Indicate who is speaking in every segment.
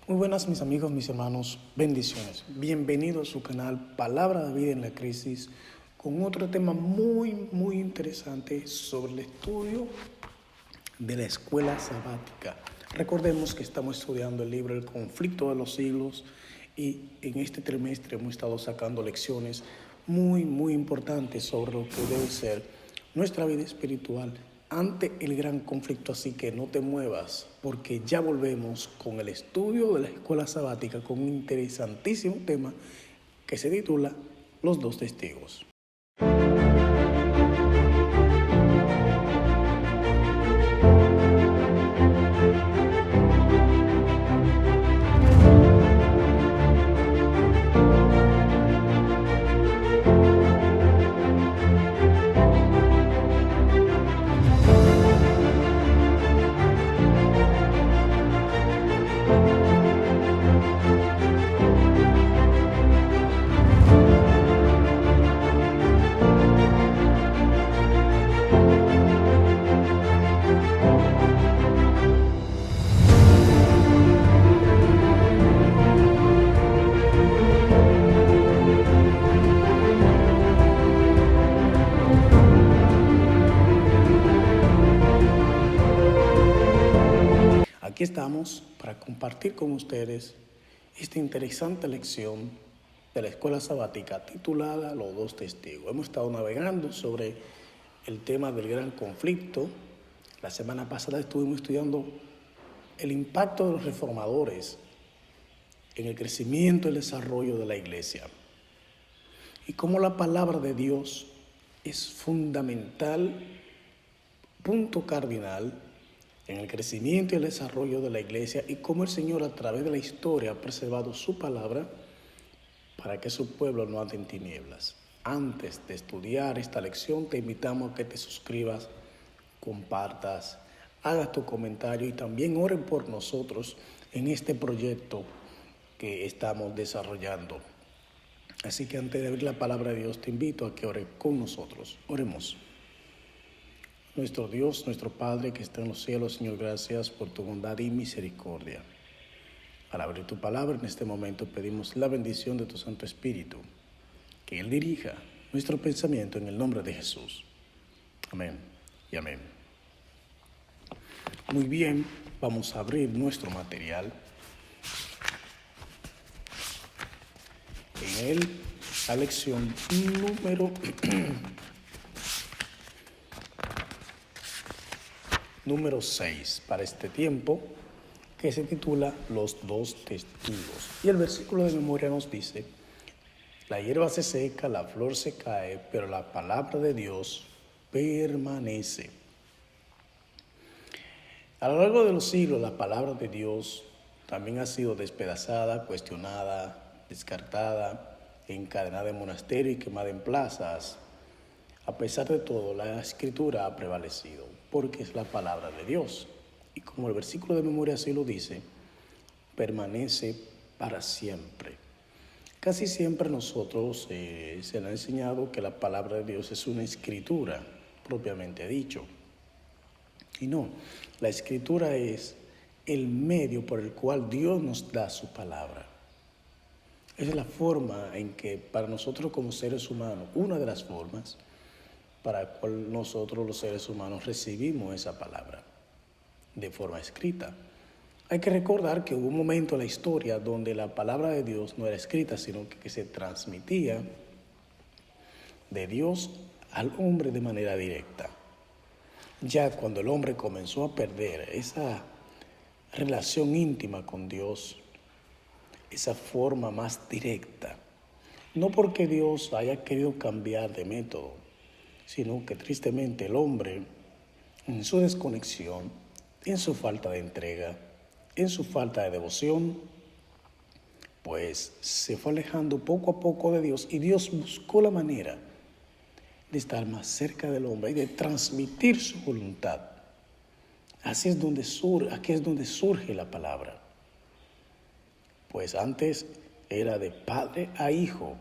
Speaker 1: Muy buenas mis amigos, mis hermanos, bendiciones. Bienvenidos a su canal Palabra de Vida en la Crisis con otro tema muy interesante sobre el estudio de la escuela sabática. Recordemos que estamos estudiando el libro El conflicto de los siglos y en este trimestre hemos estado sacando lecciones muy importantes sobre lo que debe ser nuestra vida espiritual ante el gran conflicto. Así que no te muevas porque ya volvemos con el estudio de la escuela sabática con un interesantísimo tema que se titula Los dos testigos. Aquí estamos para compartir con ustedes esta interesante lección de la escuela sabática titulada Los dos testigos. Hemos estado navegando sobre el tema del gran conflicto. La semana pasada estuvimos estudiando el impacto de los reformadores en el crecimiento y el desarrollo de la iglesia y cómo la palabra de Dios es fundamental, punto cardinal en el crecimiento y el desarrollo de la iglesia y cómo el Señor a través de la historia ha preservado su palabra para que su pueblo no ande en tinieblas. Antes de estudiar esta lección te invitamos a que te suscribas, compartas, hagas tu comentario y también oren por nosotros en este proyecto que estamos desarrollando. Así que antes de abrir la palabra de Dios te invito a que ores con nosotros. Oremos. Nuestro Dios, nuestro Padre que está en los cielos, Señor, gracias por tu bondad y misericordia. Al abrir tu palabra en este momento pedimos la bendición de tu Santo Espíritu, que Él dirija nuestro pensamiento en el nombre de Jesús. Amén y amén. Muy bien, vamos a abrir nuestro material. En él, la lección número 6 para este tiempo, que se titula Los dos testigos. Y el versículo de memoria nos dice: la hierba se seca, la flor se cae, pero la palabra de Dios permanece. A lo largo de los siglos, la palabra de Dios también ha sido despedazada, cuestionada, descartada, encadenada en monasterios y quemada en plazas. A pesar de todo, la escritura ha prevalecido, porque es la palabra de Dios. Y como el versículo de memoria así lo dice, permanece para siempre. Casi siempre nosotros se nos ha enseñado que la palabra de Dios es una escritura, propiamente dicho. Y no, la escritura es el medio por el cual Dios nos da su palabra. Esa es la forma en que para nosotros como seres humanos, una de las formas para la cual nosotros los seres humanos recibimos esa palabra de forma escrita. Hay que recordar que hubo un momento en la historia donde la palabra de Dios no era escrita, sino que se transmitía de Dios al hombre de manera directa. Ya cuando el hombre comenzó a perder esa relación íntima con Dios, esa forma más directa, no porque Dios haya querido cambiar de método, sino que tristemente el hombre, en su desconexión, en su falta de entrega, en su falta de devoción, pues se fue alejando poco a poco de Dios, y Dios buscó la manera de estar más cerca del hombre y de transmitir su voluntad. Aquí es donde surge la palabra. Pues antes era de padre a hijo,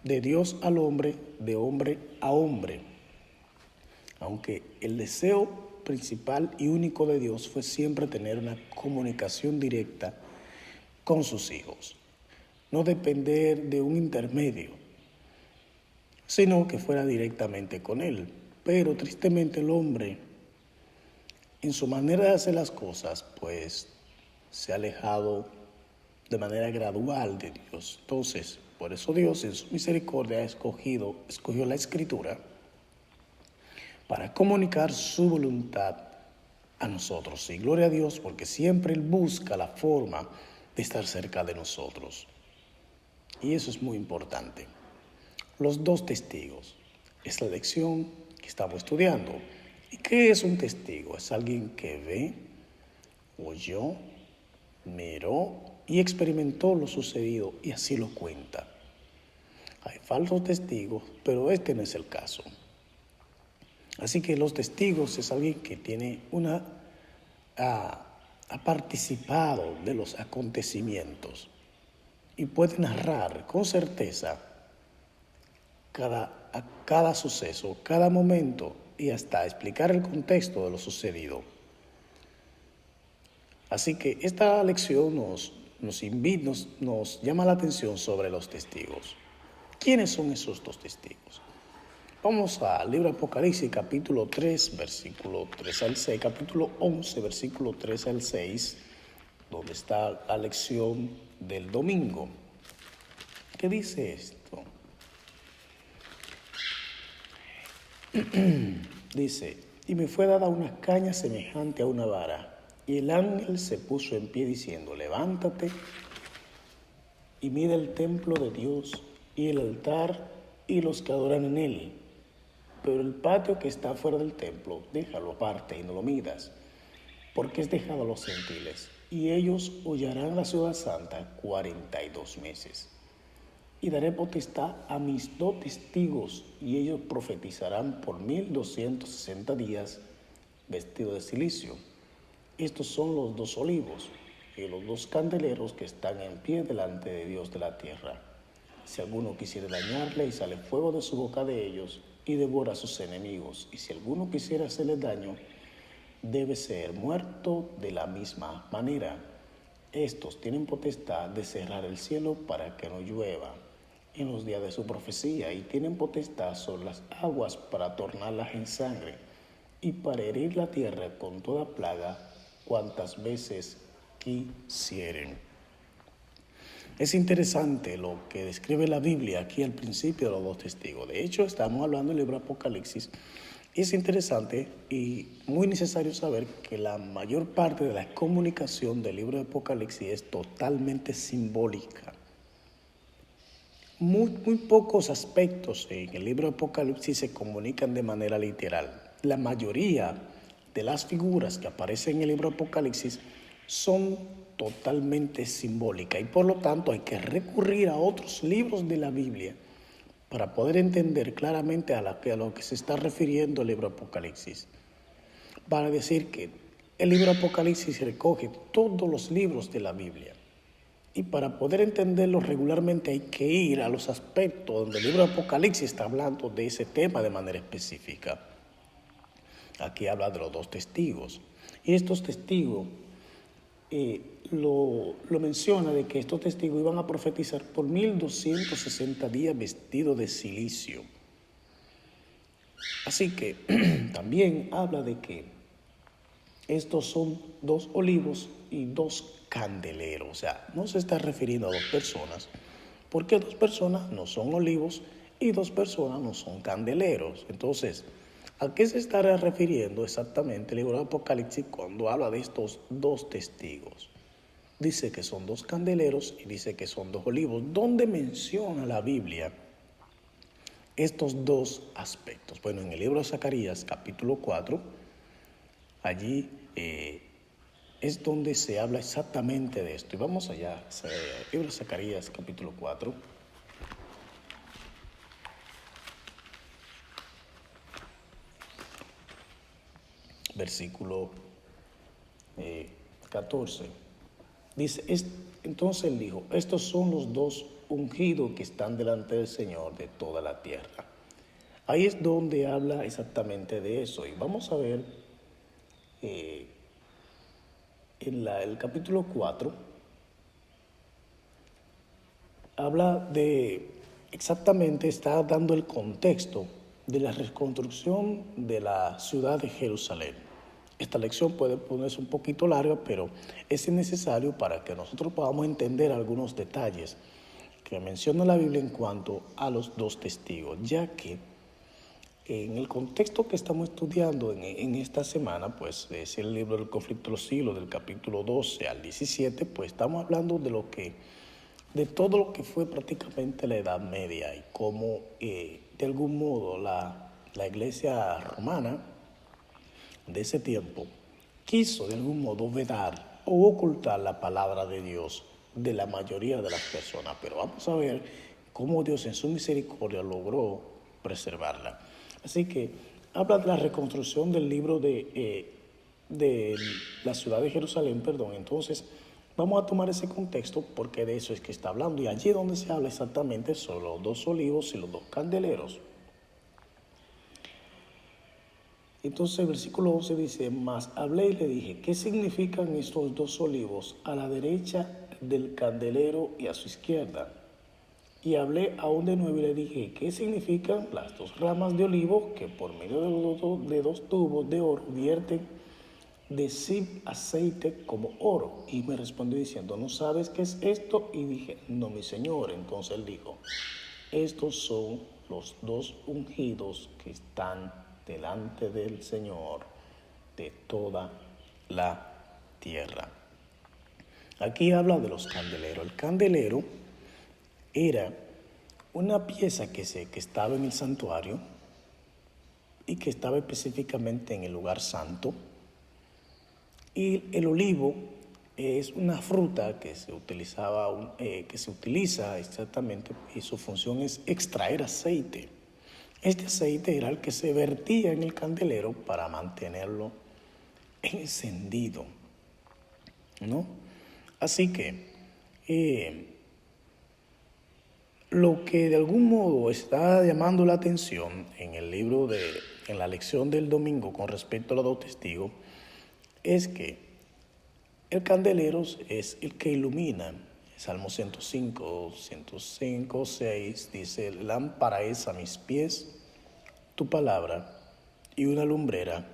Speaker 1: de Dios al hombre, de hombre a hombre. Aunque el deseo principal y único de Dios fue siempre tener una comunicación directa con sus hijos. No depender de un intermedio, sino que fuera directamente con Él. Pero tristemente el hombre, en su manera de hacer las cosas, pues se ha alejado de manera gradual de Dios. Entonces, por eso Dios en su misericordia escogió la Escritura para comunicar su voluntad a nosotros. Y gloria a Dios, porque siempre Él busca la forma de estar cerca de nosotros. Y eso es muy importante. Los dos testigos es la lección que estamos estudiando. ¿Y qué es un testigo? Es alguien que ve, oyó, miró y experimentó lo sucedido y así lo cuenta. Hay falsos testigos, pero este no es el caso. Así que los testigos es alguien que tiene ha participado de los acontecimientos y puede narrar con certeza cada suceso, cada momento y hasta explicar el contexto de lo sucedido. Así que esta lección nos llama la atención sobre los testigos. ¿Quiénes son esos dos testigos? Vamos al libro de Apocalipsis, capítulo 3, versículo 3 al 6, capítulo 11, versículo 3 al 6, donde está la lección del domingo. ¿Qué dice esto? Dice, y me fue dada una caña semejante a una vara, y el ángel se puso en pie diciendo, levántate y mira el templo de Dios y el altar y los que adoran en él. Pero el patio que está fuera del templo, déjalo aparte y no lo midas, porque es dejado a los gentiles, y ellos hollarán la ciudad santa 42 meses. Y daré potestad a mis dos testigos, y ellos profetizarán por 1260 días vestidos de cilicio. Estos son los dos olivos y los dos candeleros que están en pie delante de Dios de la tierra. Si alguno quisiera dañarle, y sale fuego de su boca de ellos, y devora a sus enemigos. Y si alguno quisiera hacerle daño, debe ser muerto de la misma manera. Estos tienen potestad de cerrar el cielo para que no llueva en los días de su profecía, y tienen potestad sobre las aguas para tornarlas en sangre, y para herir la tierra con toda plaga cuantas veces quisieren. Es interesante lo que describe la Biblia aquí al principio de los dos testigos. De hecho, estamos hablando del libro de Apocalipsis. Es interesante y muy necesario saber que la mayor parte de la comunicación del libro de Apocalipsis es totalmente simbólica. Muy pocos aspectos en el libro de Apocalipsis se comunican de manera literal. La mayoría de las figuras que aparecen en el libro de Apocalipsis son totalmente simbólicas y por lo tanto hay que recurrir a otros libros de la Biblia para poder entender claramente a lo que se está refiriendo el libro de Apocalipsis. Para decir que el libro de Apocalipsis recoge todos los libros de la Biblia. Y para poder entenderlo regularmente hay que ir a los aspectos donde el libro de Apocalipsis está hablando de ese tema de manera específica. Aquí habla de los dos testigos. Y estos testigos lo menciona de que estos testigos iban a profetizar por 1260 días vestidos de cilicio. Así que también habla de que estos son dos olivos y dos candeleros. O sea, no se está refiriendo a dos personas, porque dos personas no son olivos y dos personas no son candeleros. Entonces, ¿a qué se estará refiriendo exactamente el libro de Apocalipsis cuando habla de estos dos testigos? Dice que son dos candeleros y dice que son dos olivos. ¿Dónde menciona la Biblia estos dos aspectos? Bueno, en el libro de Zacarías, capítulo 4, allí es donde se habla exactamente de esto. Y vamos allá, libro de Zacarías, capítulo 4. Versículo 14. Dice, entonces él dijo, estos son los dos ungidos que están delante del Señor de toda la tierra. Ahí es donde habla exactamente de eso. Y vamos a ver en el capítulo 4, habla de, exactamente está dando el contexto de la reconstrucción de la ciudad de Jerusalén. Esta lección puede ponerse un poquito larga, pero es necesario para que nosotros podamos entender algunos detalles que menciona la Biblia en cuanto a los dos testigos, ya que en el contexto que estamos estudiando en esta semana, pues es el libro del conflicto de los siglos, del capítulo 12 al 17, pues estamos hablando de todo lo que fue prácticamente la Edad Media y cómo de algún modo la iglesia romana de ese tiempo quiso de algún modo vedar o ocultar la palabra de Dios de la mayoría de las personas. Pero vamos a ver cómo Dios en su misericordia logró preservarla. Así que habla de la reconstrucción del libro de la ciudad de Jerusalén, perdón. Entonces vamos a tomar ese contexto porque de eso es que está hablando. Y allí donde se habla exactamente son los dos olivos y los dos candeleros. Entonces el versículo 11 dice, mas hablé y le dije, ¿qué significan estos dos olivos a la derecha del candelero y a su izquierda? Y hablé aún de nuevo y le dije, ¿qué significan las dos ramas de olivo que por medio de dos tubos de oro vierten de sí aceite como oro? Y me respondió diciendo, ¿no sabes qué es esto? Y dije, no, mi señor. Entonces él dijo, estos son los dos ungidos que están delante del Señor de toda la tierra. Aquí habla de los candeleros. El candelero era una pieza que estaba en el santuario y que estaba específicamente en el lugar santo. Y el olivo es una fruta que se utiliza exactamente, y su función es extraer aceite. Este aceite era el que se vertía en el candelero para mantenerlo encendido, ¿no? Así que lo que de algún modo está llamando la atención en el libro en la lección del domingo con respecto a los dos testigos, es que el candelero es el que ilumina. Salmo 105, 6 dice, lámpara es a mis pies tu palabra y una lumbrera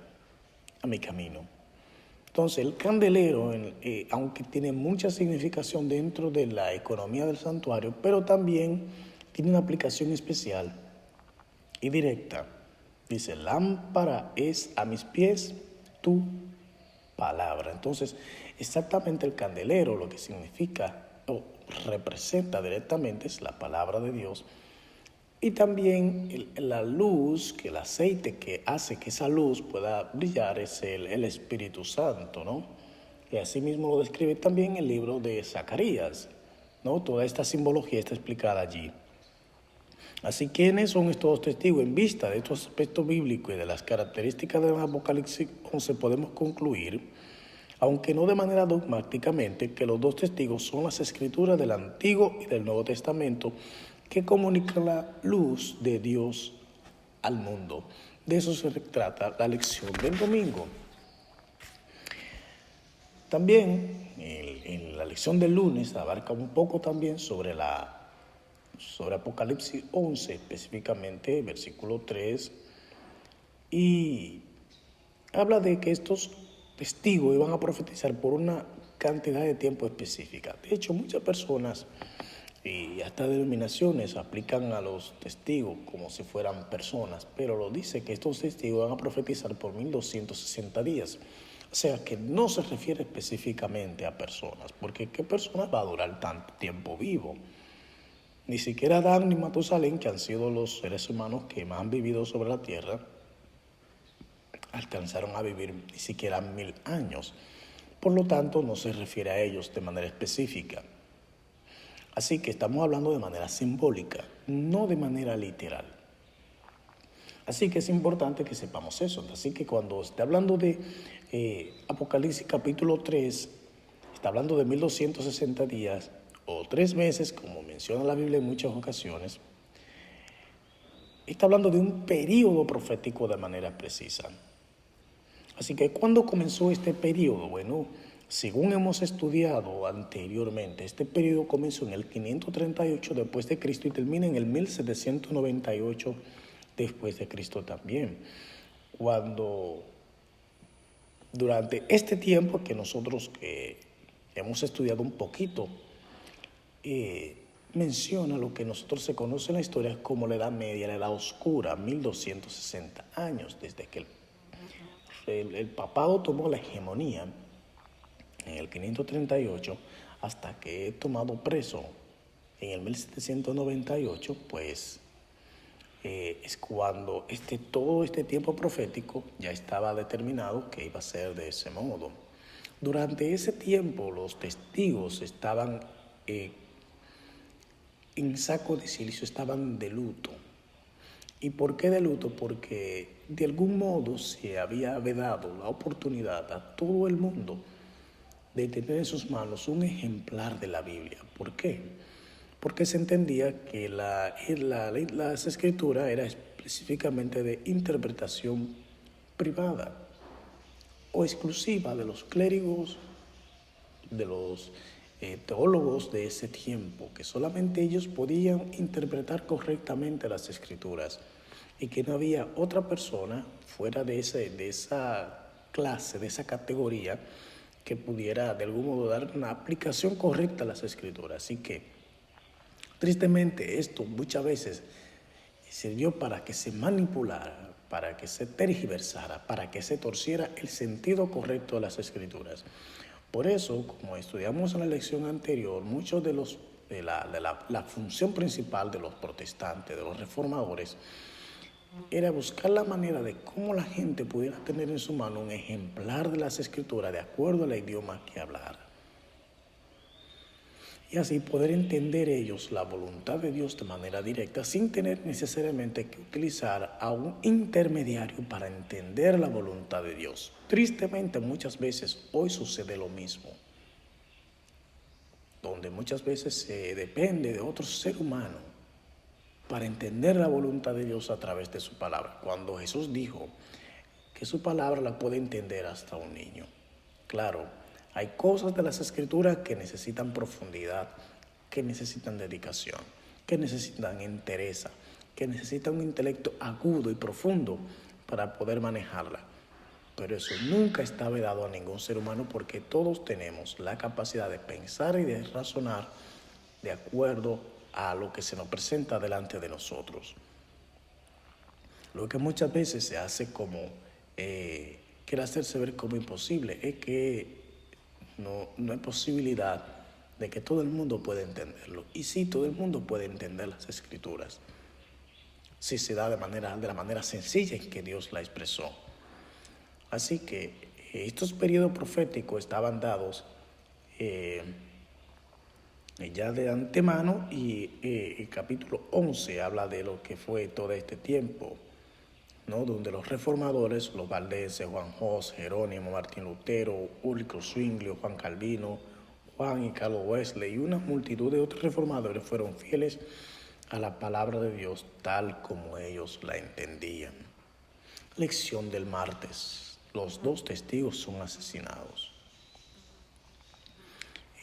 Speaker 1: a mi camino. Entonces el candelero, aunque tiene mucha significación dentro de la economía del santuario, pero también tiene una aplicación especial y directa. Dice, lámpara es a mis pies tu palabra. Entonces, exactamente el candelero lo que significa o representa directamente es la palabra de Dios. Y también la luz, que el aceite que hace que esa luz pueda brillar es el Espíritu Santo, ¿no? Y así mismo lo describe también el libro de Zacarías, ¿no? Toda esta simbología está explicada allí. Así, ¿quiénes son estos dos testigos? En vista de estos aspectos bíblicos y de las características del Apocalipsis 11 podemos concluir, aunque no de manera dogmáticamente, que los dos testigos son las escrituras del Antiguo y del Nuevo Testamento que comunican la luz de Dios al mundo. De eso se trata la lección del domingo. También en la lección del lunes abarca un poco también sobre Apocalipsis 11, específicamente versículo 3, y habla de que estos testigos iban a profetizar por una cantidad de tiempo específica. De hecho, muchas personas y hasta denominaciones aplican a los testigos como si fueran personas, pero lo dice que estos testigos van a profetizar por 1260 días. O sea que no se refiere específicamente a personas, porque ¿qué persona va a durar tanto tiempo vivo? Ni siquiera Adán ni Matusalén, que han sido los seres humanos que más han vivido sobre la tierra, alcanzaron a vivir ni siquiera 1000 años. Por lo tanto, no se refiere a ellos de manera específica. Así que estamos hablando de manera simbólica, no de manera literal. Así que es importante que sepamos eso. Así que cuando esté hablando de Apocalipsis capítulo 3, está hablando de 1260 días o 3 meses, como menciona la Biblia en muchas ocasiones. Está hablando de un periodo profético de manera precisa. Así que, ¿cuándo comenzó este periodo? Bueno, Según hemos estudiado anteriormente, este periodo comenzó en el 538 después de Cristo y termina en el 1798 después de Cristo también. Cuando durante este tiempo que nosotros hemos estudiado un poquito, menciona lo que nosotros se conoce en la historia como la Edad Media, la Edad Oscura, 1260 años, desde que el papado tomó la hegemonía en el 538 hasta que he tomado preso en el 1798, pues es cuando todo este tiempo profético ya estaba determinado que iba a ser de ese modo. Durante ese tiempo los testigos estaban en saco de silicio, estaban de luto. ¿Y por qué de luto? Porque de algún modo se había vedado la oportunidad a todo el mundo de tener en sus manos un ejemplar de la Biblia. ¿Por qué? Porque se entendía que las escrituras era específicamente de interpretación privada o exclusiva de los clérigos, de los teólogos de ese tiempo, que solamente ellos podían interpretar correctamente las escrituras y que no había otra persona fuera de esa clase, de esa categoría, que pudiera de algún modo dar una aplicación correcta a las escrituras. Así que, tristemente, esto muchas veces sirvió para que se manipulara, para que se tergiversara, para que se torciera el sentido correcto de las escrituras. Por eso, como estudiamos en la lección anterior, muchos de la función principal de los protestantes, de los reformadores, era buscar la manera de cómo la gente pudiera tener en su mano un ejemplar de las escrituras de acuerdo al idioma que hablara. Y así poder entender ellos la voluntad de Dios de manera directa sin tener necesariamente que utilizar a un intermediario para entender la voluntad de Dios. Tristemente, muchas veces hoy sucede lo mismo, donde muchas veces se depende de otro ser humano para entender la voluntad de Dios a través de su palabra, cuando Jesús dijo que su palabra la puede entender hasta un niño. Claro, hay cosas de las escrituras que necesitan profundidad, que necesitan dedicación, que necesitan entereza, que necesitan un intelecto agudo y profundo para poder manejarla. Pero eso nunca está vedado a ningún ser humano, porque todos tenemos la capacidad de pensar y de razonar de acuerdo a lo que se nos presenta delante de nosotros. Lo que muchas veces se hace como quiere hacerse ver como imposible es que no hay posibilidad de que todo el mundo pueda entenderlo. Y sí, todo el mundo puede entender las escrituras, si se da de la manera sencilla en que Dios la expresó. Así que estos periodos proféticos estaban dados ya de antemano, y el capítulo 11 habla de lo que fue todo este tiempo, ¿no? Donde los reformadores, los valdenses, Juan Hus, Jerónimo, Martín Lutero, Ulrico Zwinglio, Juan Calvino, Juan y Carlos Wesley y una multitud de otros reformadores fueron fieles a la palabra de Dios tal como ellos la entendían. Lección del martes. Los dos testigos son asesinados.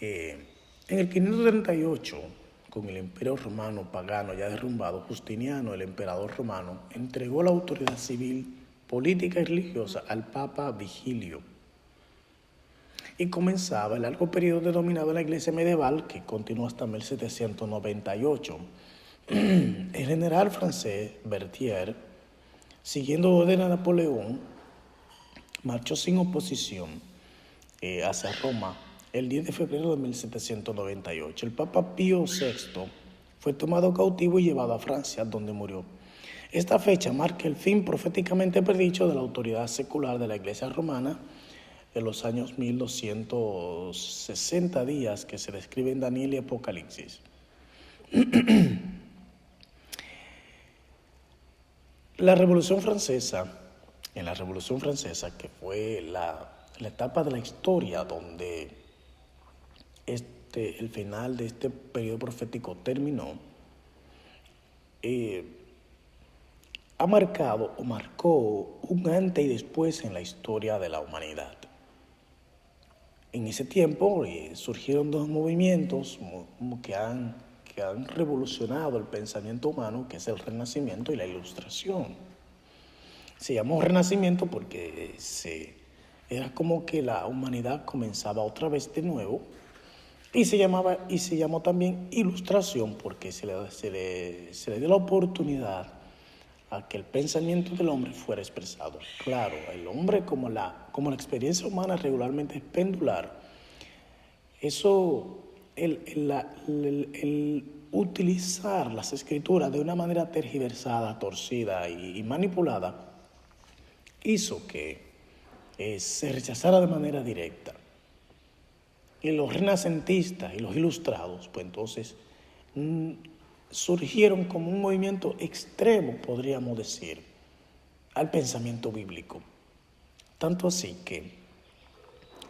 Speaker 1: En el 538, con el imperio romano pagano ya derrumbado, Justiniano, el emperador romano, entregó la autoridad civil, política y religiosa al Papa Vigilio. Y comenzaba el largo periodo denominado la Iglesia medieval, que continuó hasta 1798. El general francés Berthier, siguiendo orden a Napoleón, marchó sin oposición hacia Roma el 10 de febrero de 1798. El Papa Pío VI fue tomado cautivo y llevado a Francia, donde murió. Esta fecha marca el fin proféticamente predicho de la autoridad secular de la Iglesia romana en los años 1260 días que se describen en Daniel y Apocalipsis. En la Revolución Francesa, que fue la etapa de la historia donde el final de este periodo profético terminó, marcó un antes y después en la historia de la humanidad. En ese tiempo surgieron dos movimientos que han revolucionado el pensamiento humano, que es el Renacimiento y la Ilustración. Se llamó Renacimiento porque era como que la humanidad comenzaba otra vez de nuevo, y se llamó también Ilustración porque se le dio la oportunidad a que el pensamiento del hombre fuera expresado. Claro, el hombre como la experiencia humana regularmente es pendular, el utilizar las escrituras de una manera tergiversada, torcida y manipulada, hizo que se rechazara de manera directa. Y los renacentistas y los ilustrados, pues entonces surgieron como un movimiento extremo, podríamos decir, al pensamiento bíblico. Tanto así que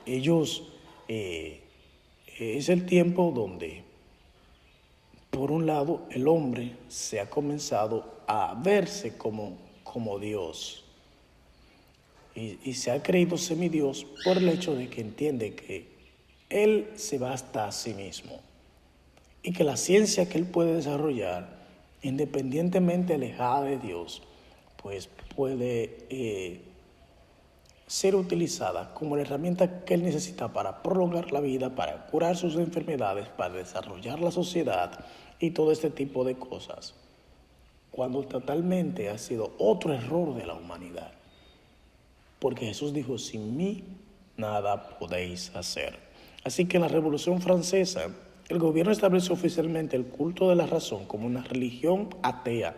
Speaker 1: ellos, es el tiempo donde, por un lado, el hombre se ha comenzado a verse como Dios. Y se ha creído semidios por el hecho de que entiende que él se basta a sí mismo y que la ciencia que él puede desarrollar, independientemente alejada de Dios, pues puede ser utilizada como la herramienta que él necesita para prolongar la vida, para curar sus enfermedades, para desarrollar la sociedad y todo este tipo de cosas, cuando totalmente ha sido otro error de la humanidad. Porque Jesús dijo, sin mí nada podéis hacer. Así que en la Revolución Francesa, el gobierno estableció oficialmente el culto de la razón como una religión atea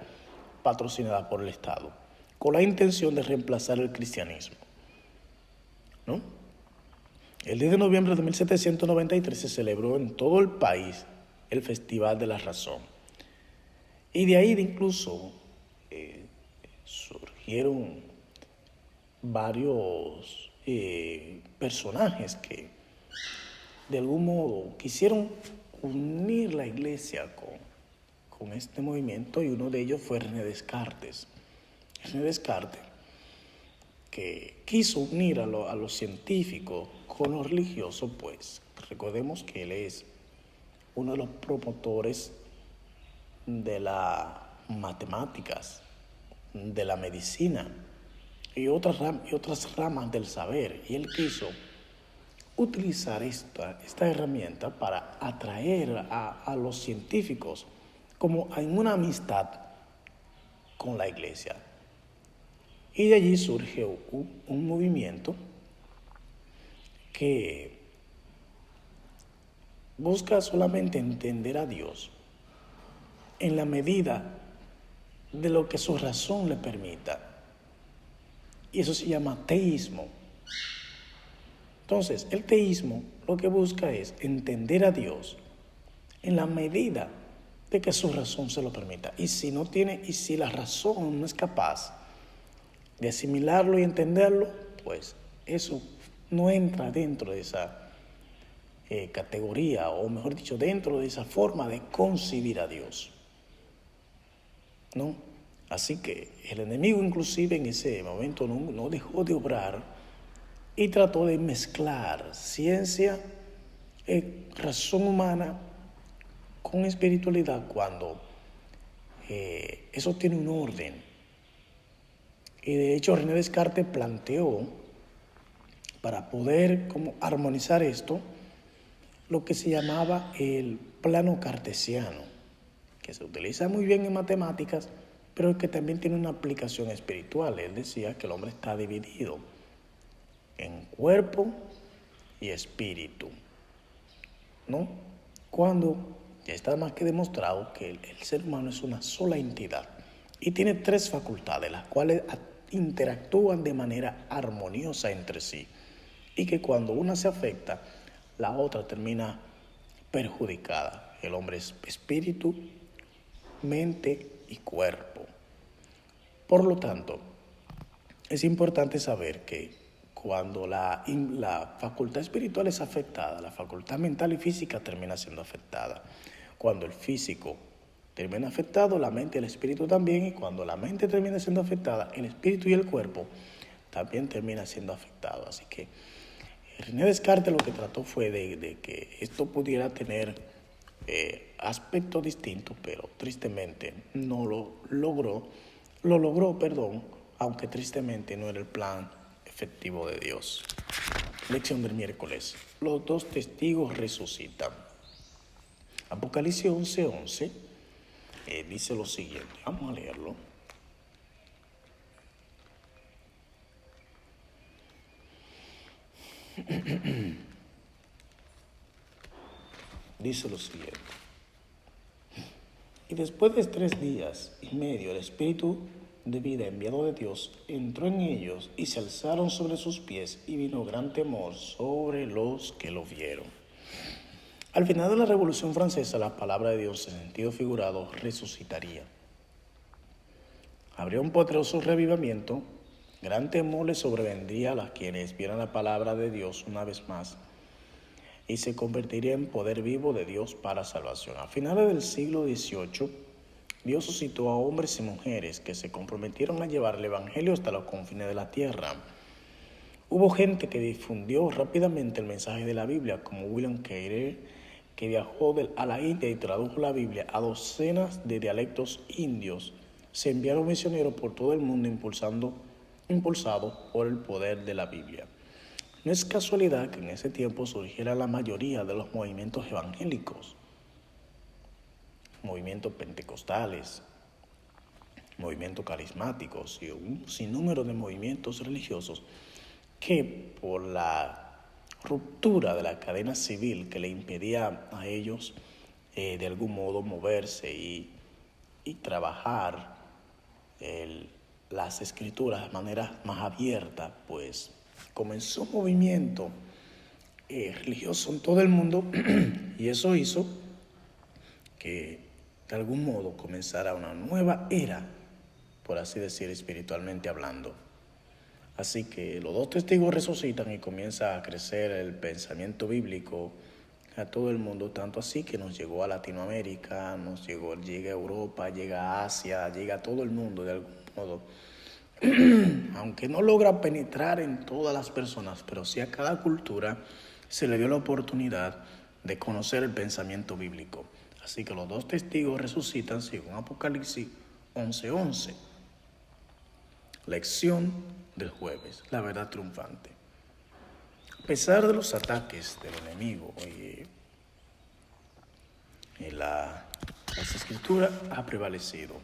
Speaker 1: patrocinada por el Estado, con la intención de reemplazar el cristianismo, ¿no? El 10 de noviembre de 1793 se celebró en todo el país el Festival de la Razón. Y de ahí incluso surgieron varios personajes que de algún modo quisieron unir la iglesia con este movimiento, y uno de ellos fue René Descartes. René Descartes, que quiso unir a los científicos con lo religioso, pues recordemos que él es uno de los promotores de las matemáticas, de la medicina y otras ramas del saber, y él quiso utilizar esta herramienta para atraer a los científicos como en una amistad con la iglesia. Y de allí surge un movimiento que busca solamente entender a Dios en la medida de lo que su razón le permita. Y eso se llama teísmo. Entonces, el teísmo lo que busca es entender a Dios en la medida de que su razón se lo permita. Y si la razón no es capaz de asimilarlo y entenderlo, pues eso no entra dentro de esa categoría, o mejor dicho, dentro de esa forma de concebir a Dios, ¿no? Así que el enemigo inclusive en ese momento no dejó de obrar y trató de mezclar ciencia, razón humana con espiritualidad, cuando eso tiene un orden. Y de hecho René Descartes planteó, para poder como armonizar esto, lo que se llamaba el plano cartesiano, que se utiliza muy bien en matemáticas, pero que también tiene una aplicación espiritual. Él decía que el hombre está dividido en cuerpo y espíritu, ¿no? Cuando ya está más que demostrado que el ser humano es una sola entidad y tiene tres facultades, las cuales interactúan de manera armoniosa entre sí, y que cuando una se afecta, la otra termina perjudicada. El hombre es espíritu, mente y cuerpo. Por lo tanto, es importante saber que cuando la facultad espiritual es afectada, la facultad mental y física termina siendo afectada. Cuando el físico termina afectado, la mente y el espíritu también, y cuando la mente termina siendo afectada, el espíritu y el cuerpo también termina siendo afectado. Así que René Descartes lo que trató fue de que esto pudiera tener aspectos distintos, pero tristemente no lo logró, perdón, aunque tristemente no era el plan efectivo de Dios. Lección del miércoles. Los dos testigos resucitan. Apocalipsis 11:11 dice lo siguiente. Vamos a leerlo. Dice lo siguiente. Y después de 3 días y medio, el Espíritu de vida enviado de Dios entró en ellos y se alzaron sobre sus pies y vino gran temor sobre los que lo vieron. Al final de la Revolución Francesa, la palabra de Dios en sentido figurado resucitaría. Habría un poderoso revivimiento, gran temor les sobrevendría a los quienes vieran la palabra de Dios una vez más y se convertiría en poder vivo de Dios para salvación. A finales del siglo XVIII, Dios suscitó a hombres y mujeres que se comprometieron a llevar el Evangelio hasta los confines de la tierra. Hubo gente que difundió rápidamente el mensaje de la Biblia, como William Carey, que viajó a la India y tradujo la Biblia a docenas de dialectos indios. Se enviaron misioneros por todo el mundo impulsados por el poder de la Biblia. No es casualidad que en ese tiempo surgiera la mayoría de los movimientos evangélicos, movimientos pentecostales, movimientos carismáticos y un sinnúmero de movimientos religiosos que por la ruptura de la cadena civil que le impedía a ellos de algún modo moverse y trabajar las escrituras de manera más abierta, pues comenzó un movimiento religioso en todo el mundo y eso hizo que de algún modo comenzara una nueva era, por así decir, espiritualmente hablando. Así que los dos testigos resucitan y comienza a crecer el pensamiento bíblico a todo el mundo, tanto así que nos llegó a Latinoamérica, llega a Europa, llega a Asia, llega a todo el mundo de algún modo. Aunque no logra penetrar en todas las personas, pero sí a cada cultura se le dio la oportunidad de conocer el pensamiento bíblico. Así que los dos testigos resucitan según Apocalipsis 11:11. Lección del jueves, la verdad triunfante. A pesar de los ataques del enemigo, las escrituras ha prevalecido.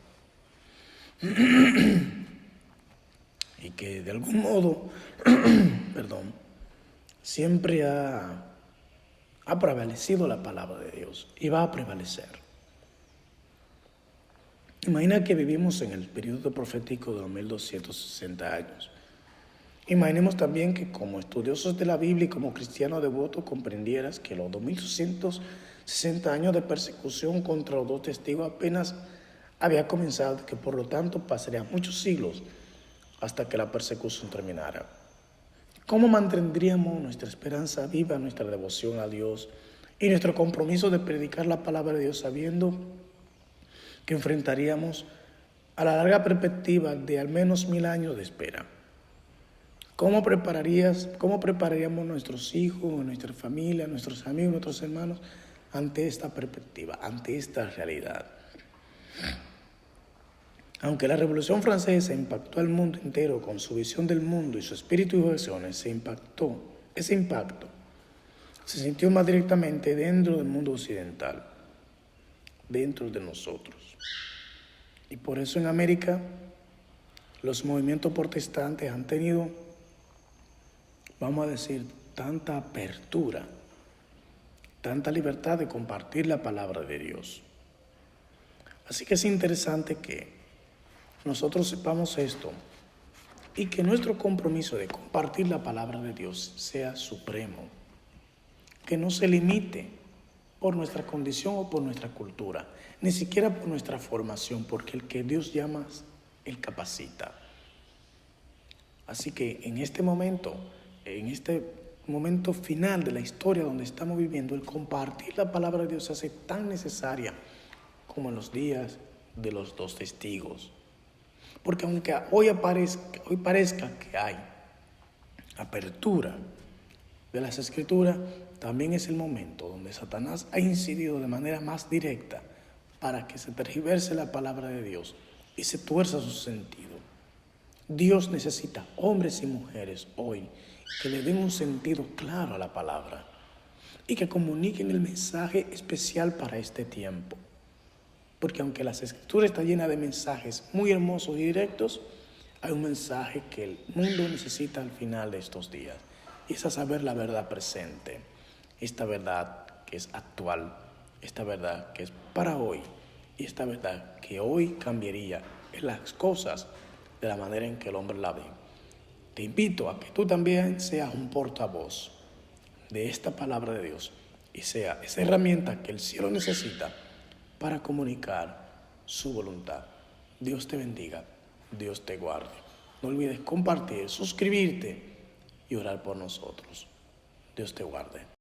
Speaker 1: Y que de algún modo, siempre ha prevalecido la palabra de Dios y va a prevalecer. Imagina que vivimos en el periodo profético de los 1260 años. Imaginemos también que como estudiosos de la Biblia y como cristianos devotos comprendieras que los 2260 años de persecución contra los dos testigos apenas había comenzado, que por lo tanto pasarían muchos siglos hasta que la persecución terminara. ¿Cómo mantendríamos nuestra esperanza viva, nuestra devoción a Dios y nuestro compromiso de predicar la palabra de Dios sabiendo que enfrentaríamos a la larga perspectiva de al menos 1000 años de espera? ¿Cómo prepararíamos nuestros hijos, nuestra familia, nuestros amigos, nuestros hermanos ante esta perspectiva, ante esta realidad? Aunque la Revolución Francesa impactó al mundo entero con su visión del mundo y su espíritu y acciones, ese impacto se sintió más directamente dentro del mundo occidental, dentro de nosotros. Y por eso en América los movimientos protestantes han tenido, vamos a decir, tanta apertura, tanta libertad de compartir la palabra de Dios. Así que es interesante que nosotros sepamos esto y que nuestro compromiso de compartir la palabra de Dios sea supremo, que no se limite por nuestra condición o por nuestra cultura, ni siquiera por nuestra formación, porque el que Dios llama, Él capacita. Así que en este momento final de la historia donde estamos viviendo, el compartir la palabra de Dios se hace tan necesaria como en los días de los dos testigos. Porque aunque hoy parezca que hay apertura de las Escrituras, también es el momento donde Satanás ha incidido de manera más directa para que se tergiverse la palabra de Dios y se tuerza su sentido. Dios necesita hombres y mujeres hoy que le den un sentido claro a la palabra y que comuniquen el mensaje especial para este tiempo. Porque aunque las Escrituras están llenas de mensajes muy hermosos y directos, hay un mensaje que el mundo necesita al final de estos días. Y es a saber la verdad presente, esta verdad que es actual, esta verdad que es para hoy y esta verdad que hoy cambiaría en las cosas de la manera en que el hombre la ve. Te invito a que tú también seas un portavoz de esta palabra de Dios y sea esa herramienta que el cielo necesita para comunicar su voluntad. Dios te bendiga, Dios te guarde. No olvides compartir, suscribirte y orar por nosotros. Dios te guarde.